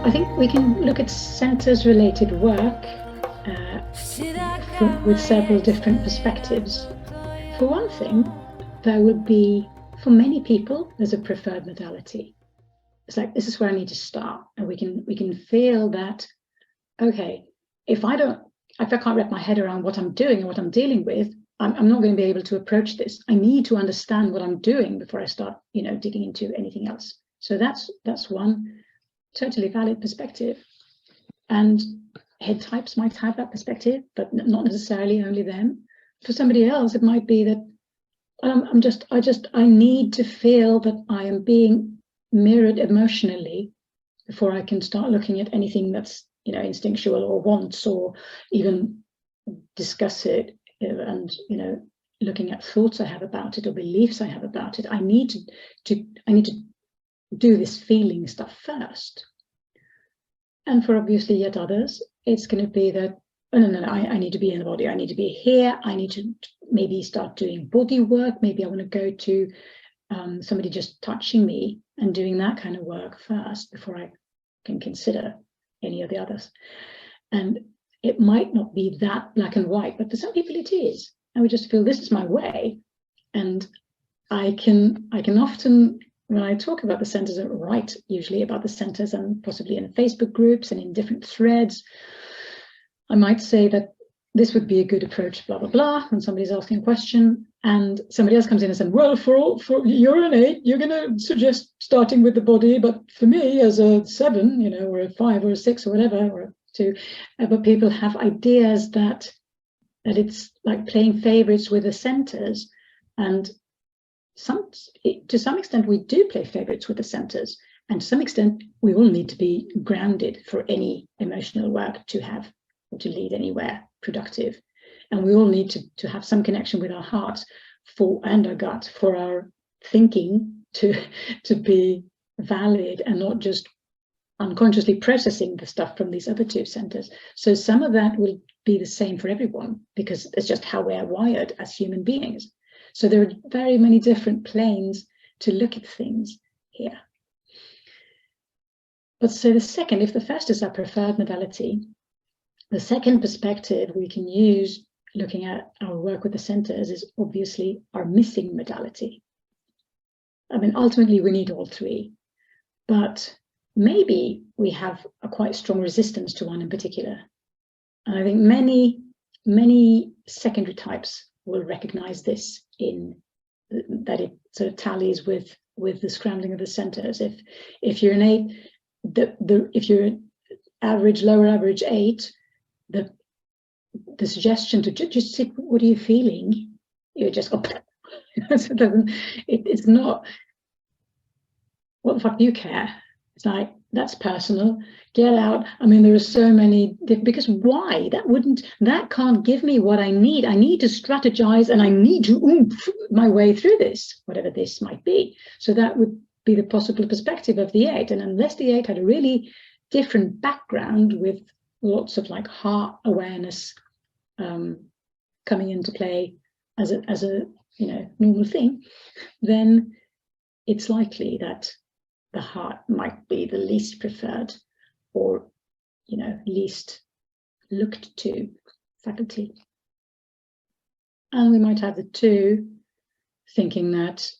I think we can look at centers-related work with several different perspectives. For one thing, there would be, for many people, there's a preferred modality. It's like, this is where I need to start, and we can feel that, okay, if I can't wrap my head around what I'm doing and what I'm dealing with, I'm not going to be able to approach this. I need to understand what I'm doing before I start, digging into anything else. So that's one totally valid perspective. And head types might have that perspective, but not necessarily only them. For somebody else, it might be that I need to feel that I am being mirrored emotionally before I can start looking at anything that's, instinctual or wants, or even discuss it, and, looking at thoughts I have about it or beliefs I have about it. I need to do this feeling stuff first. And for obviously yet others, it's going to be that, oh, no, I need to be in the body. I need to be here. I need to maybe start doing body work. Maybe I want to go to somebody just touching me and doing that kind of work first before I can consider any of the others. And it might not be that black and white, but for some people it is. I would just feel this is my way. And I can often, when I talk about the centers, I write usually about the centers, and possibly in Facebook groups and in different threads, I might say that this would be a good approach, blah, blah, blah, when somebody's asking a question, and somebody else comes in and says, well, for you're an 8, you're going to suggest starting with the body, but for me as a 7, or a 5 or a 6 or whatever, or a 2, but people have ideas that it's like playing favorites with the centers, and to some extent we do play favorites with the centers, and to some extent we all need to be grounded for any emotional work to have or to lead anywhere productive, and we all need to have some connection with our hearts and our gut for our thinking to be valid, and not just unconsciously processing the stuff from these other 2 centers. So some of that will be the same for everyone, because it's just how we're wired as human beings. So there are very many different planes to look at things here. But so if the first is our preferred modality, the second perspective we can use looking at our work with the centers is obviously our missing modality. I mean, ultimately we need all 3, but maybe we have a quite strong resistance to one in particular. And I think many secondary types will recognize this, in that it sort of tallies with the scrambling of the centers. If you're an 8, if you're an lower average 8, the suggestion to just sit, what are you feeling? You just go, it's not, what the fuck do you care? It's like, that's personal, get out. I mean, there are so many, because why? That can't give me what I need. I need to strategize, and I need to oomph my way through this, whatever this might be. So that would be the possible perspective of the 8. And unless the 8 had a really different background with lots of like heart awareness coming into play as a normal thing, then it's likely that the heart might be the least preferred, or least looked to faculty. And we might have the 2 thinking that,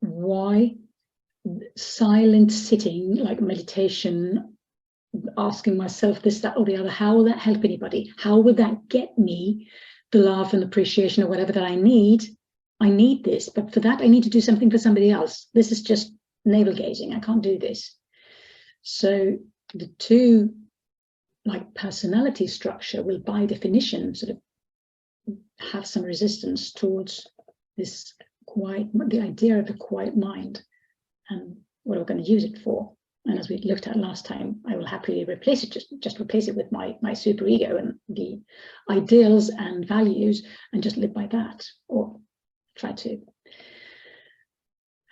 why silent sitting, like meditation, asking myself this, that, or the other, how will that help anybody? How will that get me the love and appreciation or whatever that I need? I need this, but for that I need to do something for somebody else. This is just navel gazing. I can't do this. So the 2, like personality structure, will by definition sort of have some resistance towards this the idea of the quiet mind and what we're going to use it for. And as we looked at last time, I will happily replace it, just replace it with my superego and the ideals and values, and just live by that, or try to.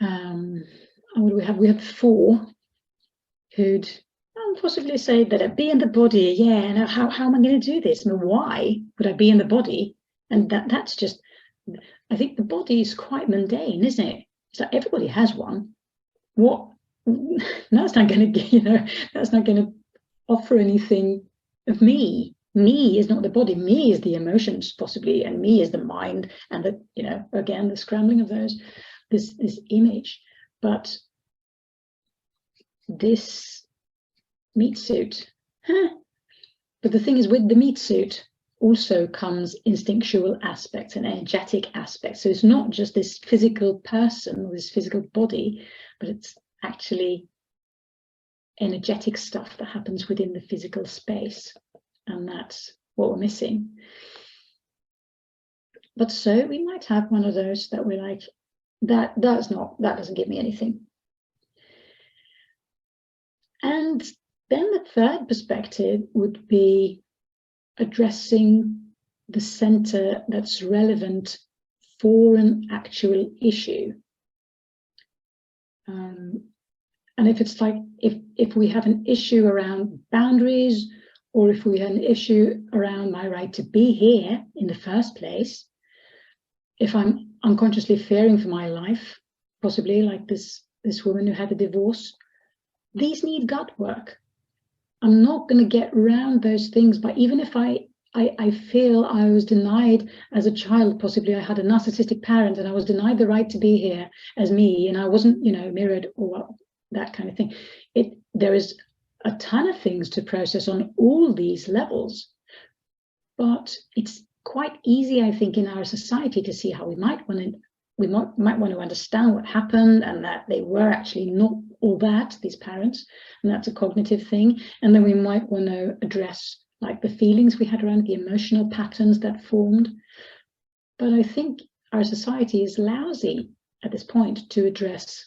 What do we have? We have 4 who'd possibly say that I'd be in the body. Yeah, now how am I going to do this? I mean, why would I be in the body? And that's just, I think the body is quite mundane, isn't it? So everybody has one. What And that's not going to, that's not going to offer anything of me. Me is not the body. Me is the emotions, possibly, and me is the mind, and the, again, the scrambling of those, this image. But this meat suit, but the thing is, with the meat suit also comes instinctual aspects and energetic aspects. So it's not just this physical person, this physical body, but it's actually energetic stuff that happens within the physical space. And that's what we're missing. But so we might have one of those that we're like, that doesn't give me anything. And then the third perspective would be addressing the center that's relevant for an actual issue. And if it's like, if we have an issue around boundaries, or if we have an issue around my right to be here in the first place, if I'm unconsciously fearing for my life, possibly like this woman who had a divorce, these need gut work. I'm not going to get around those things, but even if I feel I was denied as a child, possibly I had a narcissistic parent and I was denied the right to be here as me, and I wasn't, mirrored or that kind of thing. There is a ton of things to process on all these levels, but it's quite easy, I think, in our society to see how we might want to understand what happened, and that they were actually not all that, these parents, and that's a cognitive thing. And then we might want to address like the feelings we had around, the emotional patterns that formed. But I think our society is lousy at this point to address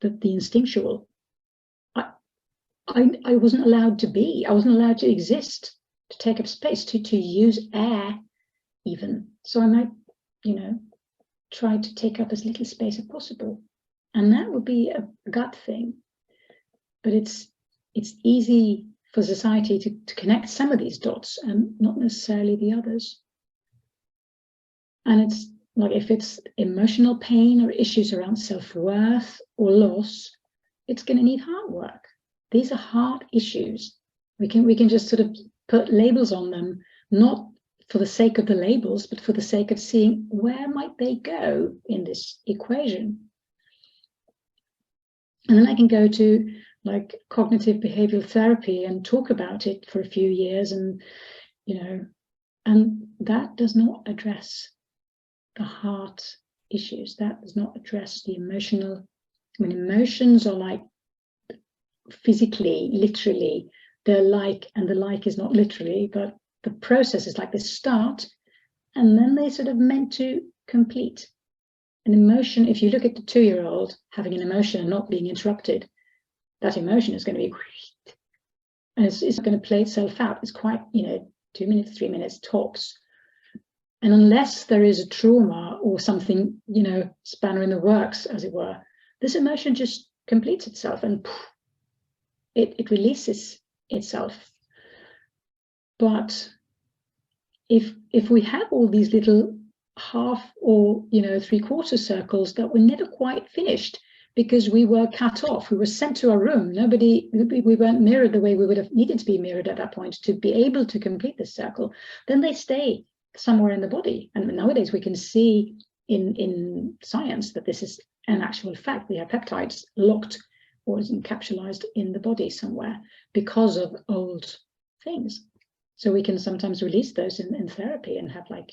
the instinctual. I wasn't allowed to be, I wasn't allowed to exist, to take up space, to use air even. So I might, try to take up as little space as possible. And that would be a gut thing. But it's easy for society to connect some of these dots and not necessarily the others. And it's like, if it's emotional pain or issues around self-worth or loss, it's going to need hard work. These are hard issues. We can just sort of put labels on them, not for the sake of the labels, but for the sake of seeing where might they go in this equation. And then I can go to like cognitive behavioral therapy and talk about it for a few years, and and that does not address the heart issues. That does not address the emotional. Emotions are like physically, literally, they're like, and the like is not literally, but the process is like they start and then they sort of meant to complete. An emotion, if you look at the 2-year-old having an emotion and not being interrupted, that emotion is going to be, and it's going to play itself out. It's quite, 2 minutes, 3 minutes tops. And unless there is a trauma or something, spanner in the works, as it were, this emotion just completes itself and it releases itself. But if we have all these little half or 3/4 circles that were never quite finished because we were cut off, we were sent to our room, we weren't mirrored the way we would have needed to be mirrored at that point to be able to complete this circle, then they stay somewhere in the body. And nowadays we can see in science that this is an actual fact. We have peptides locked or is encapsulated in the body somewhere because of old things. So we can sometimes release those in therapy and have like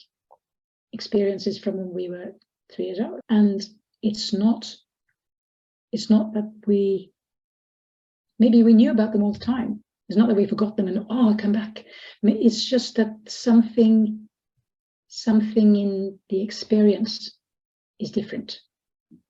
experiences from when we were 3 years old. And it's not that maybe we knew about them all the time. It's not that we forgot them and I'll come back. It's just that something in the experience is different,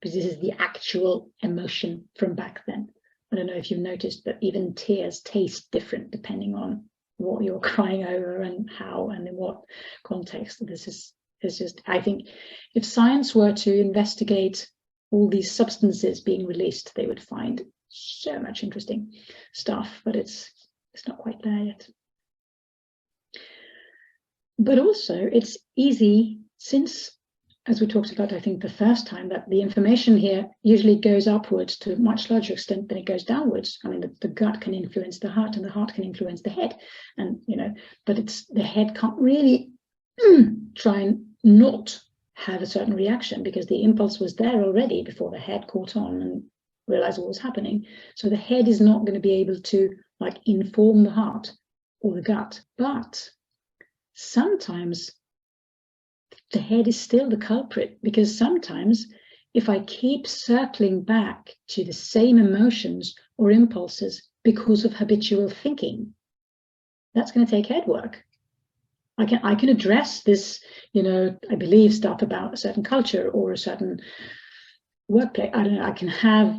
because this is the actual emotion from back then. I don't know if you've noticed, but even tears taste different depending on what you're crying over and how and in what context. This is just, I think if science were to investigate all these substances being released, they would find so much interesting stuff, but it's not quite there yet. But also it's easy, since as we talked about, I think the first time, that the information here usually goes upwards to a much larger extent than it goes downwards. I mean, the gut can influence the heart, and the heart can influence the head, and but it's the head can't really try and not have a certain reaction, because the impulse was there already before the head caught on and realized what was happening. So the head is not going to be able to inform the heart or the gut. But sometimes the head is still the culprit, because sometimes if I keep circling back to the same emotions or impulses because of habitual thinking, that's going to take head work. I can address this, I believe stuff about a certain culture or a certain workplace. I don't know, I can have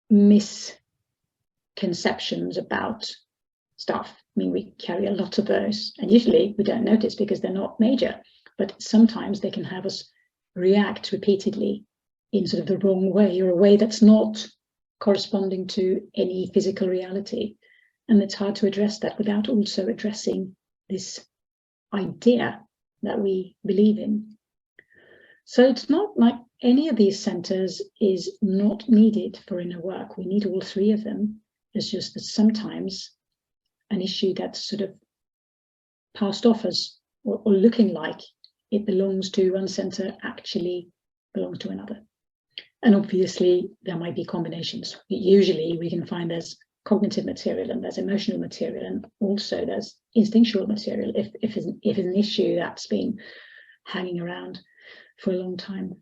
misconceptions about stuff. I mean, we carry a lot of those, and usually we don't notice because they're not major, but sometimes they can have us react repeatedly in sort of the wrong way, or a way that's not corresponding to any physical reality. And it's hard to address that without also addressing this idea that we believe in. So it's not like any of these centers is not needed for inner work. We need all three of them. It's just that sometimes an issue that's sort of passed off as or looking like it belongs to one center actually belongs to another. And obviously there might be combinations. Usually we can find there's cognitive material and there's emotional material, and also there's instinctual material if it's an issue that's been hanging around for a long time.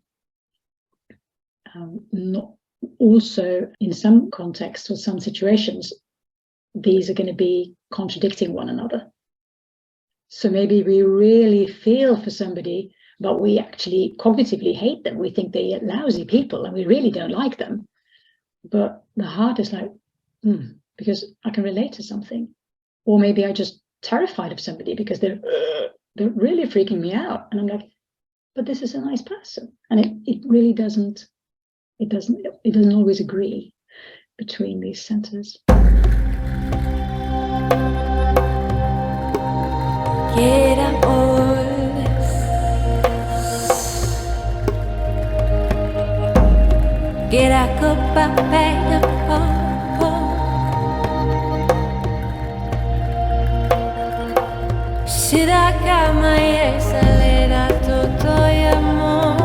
Not also in some contexts or some situations, these are going to be contradicting one another. So maybe we really feel for somebody, but we actually cognitively hate them. We think they're lousy people and we really don't like them. But the heart is like, because I can relate to something. Or maybe I'm just terrified of somebody because they're really freaking me out. And I'm like, but this is a nice person. And it really doesn't always agree between these centers. Se da cama e acelera tutto amor.